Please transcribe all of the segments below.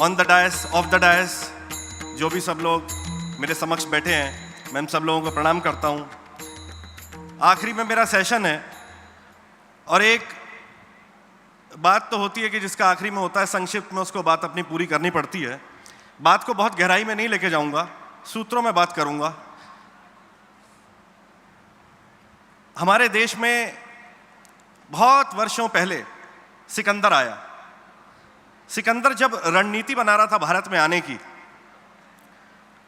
On the dais, off the dais, जो भी सब लोग मेरे समक्ष बैठे हैं, मैं सब लोगों को प्रणाम करता हूं। आखिरी में मेरा सेशन है और एक बात तो होती है कि जिसका आखिरी में होता है, संक्षिप्त में उसको बात अपनी पूरी करनी पड़ती है। बात को बहुत गहराई में नहीं लेके जाऊंगा, सूत्रों में बात करूंगा। हमारे देश में बहुत वर्षों पहले सिकंदर आया। सिकंदर जब रणनीति बना रहा था भारत में आने की,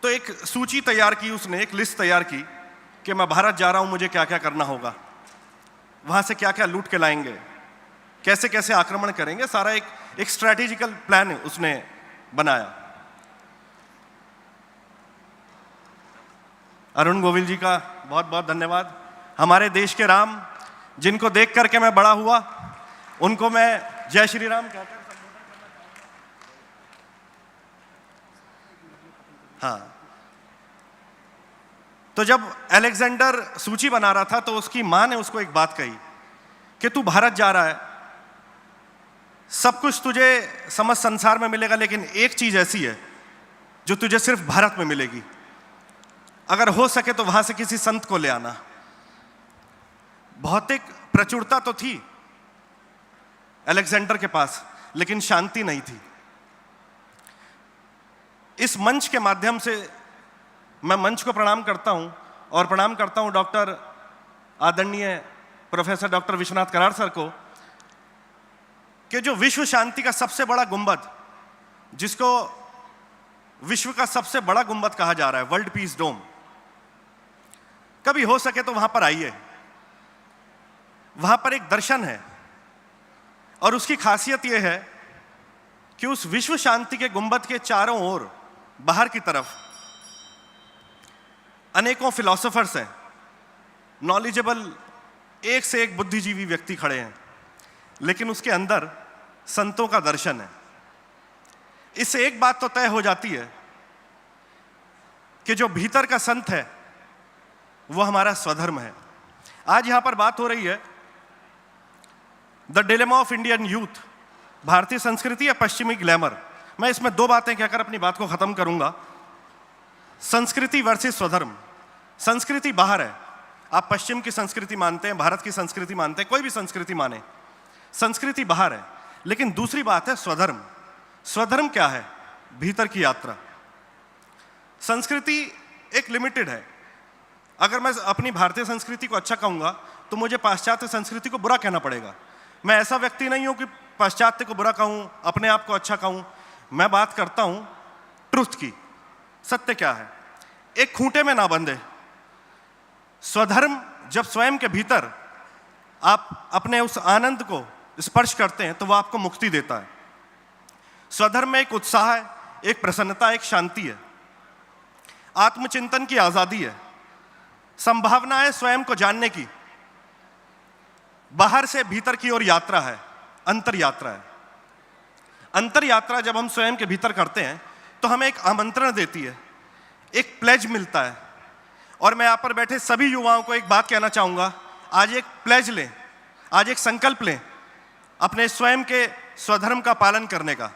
तो एक सूची तैयार की उसने, एक लिस्ट तैयार की कि मैं भारत जा रहा हूं, मुझे क्या क्या करना होगा, वहां से क्या क्या लूट के लाएंगे, कैसे कैसे आक्रमण करेंगे, सारा एक स्ट्रैटेजिकल प्लान उसने बनाया। अरुण गोविल जी का बहुत बहुत धन्यवाद। हमारे देश के राम, जिनको देख करके मैं बड़ा हुआ, उनको मैं जय श्री राम कहकर हाँ। तो जब अलेक्जेंडर सूची बना रहा था तो उसकी मां ने उसको एक बात कही कि तू भारत जा रहा है, सब कुछ तुझे समझ संसार में मिलेगा, लेकिन एक चीज ऐसी है जो तुझे सिर्फ भारत में मिलेगी। अगर हो सके तो वहां से किसी संत को ले आना। भौतिक प्रचुरता तो थी अलेक्जेंडर के पास, लेकिन शांति नहीं थी। इस मंच के माध्यम से मैं मंच को प्रणाम करता हूं और प्रणाम करता हूं डॉक्टर आदरणीय professor doctor Vishwanath Karad sir को, कि जो विश्व शांति का सबसे बड़ा गुंबद, जिसको विश्व का सबसे बड़ा गुंबद कहा जा रहा है, वर्ल्ड पीस डोम, कभी हो सके तो वहां पर आइए। वहां पर एक दर्शन है और उसकी खासियत यह है कि उस विश्व शांति के गुंबद के चारों ओर बाहर की तरफ अनेकों फिलोसोफर्स हैं, नॉलेजेबल, एक से एक बुद्धिजीवी व्यक्ति खड़े हैं, लेकिन उसके अंदर संतों का दर्शन है। इससे एक बात तो तय हो जाती है कि जो भीतर का संत है वो हमारा स्वधर्म है। आज यहां पर बात हो रही है the dilemma of Indian youth, भारतीय संस्कृति या पश्चिमी ग्लैमर। मैं इसमें दो बातें कहकर अपनी बात को खत्म करूंगा। संस्कृति वर्सेस स्वधर्म। संस्कृति बाहर है, आप पश्चिम की संस्कृति मानते हैं, भारत की संस्कृति मानते हैं, कोई भी संस्कृति माने, संस्कृति बाहर है। लेकिन दूसरी बात है स्वधर्म। स्वधर्म क्या है? भीतर की यात्रा। संस्कृति एक लिमिटेड है। अगर मैं अपनी भारतीय संस्कृति को अच्छा कहूंगा तो मुझे पाश्चात्य संस्कृति को बुरा कहना पड़ेगा। मैं ऐसा व्यक्ति नहीं हूं कि पाश्चात्य को बुरा कहूं, अपने आप को अच्छा कहूं। मैं बात करता हूं ट्रुथ की। सत्य क्या है? एक खूंटे में ना बंधे। स्वधर्म जब स्वयं के भीतर आप अपने उस आनंद को स्पर्श करते हैं तो वह आपको मुक्ति देता है। स्वधर्म में एक उत्साह है, एक प्रसन्नता, एक शांति है, आत्मचिंतन की आजादी है, संभावना है स्वयं को जानने की। बाहर से भीतर की ओर यात्रा है, अंतर यात्रा है। अंतर यात्रा जब हम स्वयं के भीतर करते हैं तो हमें एक आमंत्रण देती है, एक प्लेज मिलता है। और मैं यहां पर बैठे सभी युवाओं को एक बात कहना चाहूंगा, आज एक प्लेज लें, आज एक संकल्प लें अपने स्वयं के स्वधर्म का पालन करने का।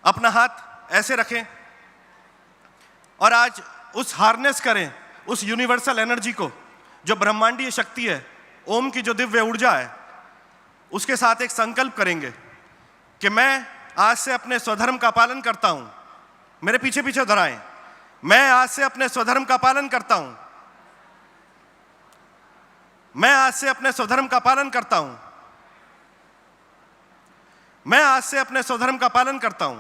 अपना हाथ ऐसे रखें और आज उस हार्नेस करें उस यूनिवर्सल एनर्जी को, जो ब्रह्मांडीय शक्ति है, ओम की जो दिव्य ऊर्जा है, उसके साथ एक संकल्प करेंगे कि मैं आज से अपने स्वधर्म का पालन करता हूं। मेरे पीछे पीछे दोहराएं, मैं आज से अपने स्वधर्म का पालन करता हूं। मैं आज से अपने स्वधर्म का पालन करता हूं। मैं आज से अपने स्वधर्म का पालन करता हूं।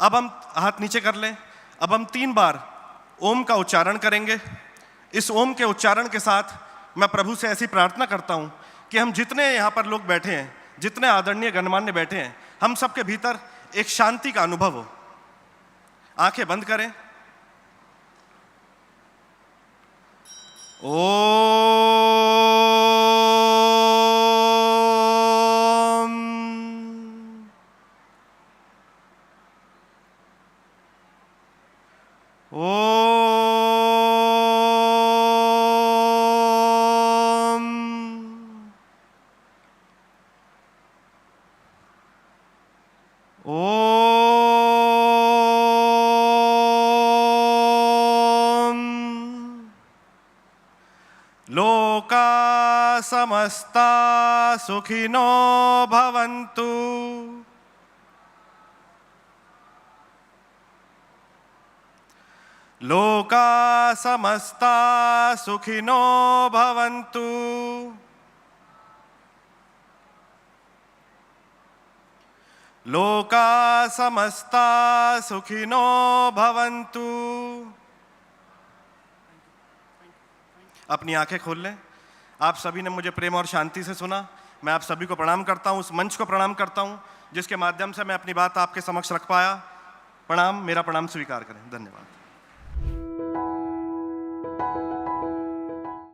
अब हम हाथ नीचे कर लें। अब हम 3 बार ओम का उच्चारण करेंगे। इस ओम के उच्चारण के साथ मैं प्रभु से ऐसी प्रार्थना करता हूं कि हम जितने यहां पर लोग बैठे हैं, जितने आदरणीय गणमान्य बैठे हैं, हम सबके भीतर एक शांति का अनुभव हो। आंखें बंद करें। ओम लोका समस्ता सुखिनो भवन्तु। लोका समस्ता सुखिनो भवन्तु। लोका समस्ता सुखिनो भवन्तु। अपनी आंखें खोल लें। आप सभी ने मुझे प्रेम और शांति से सुना। मैं आप सभी को प्रणाम करता हूं, उस मंच को प्रणाम करता हूं जिसके माध्यम से मैं अपनी बात आपके समक्ष रख पाया। प्रणाम, मेरा प्रणाम स्वीकार करें। धन्यवाद।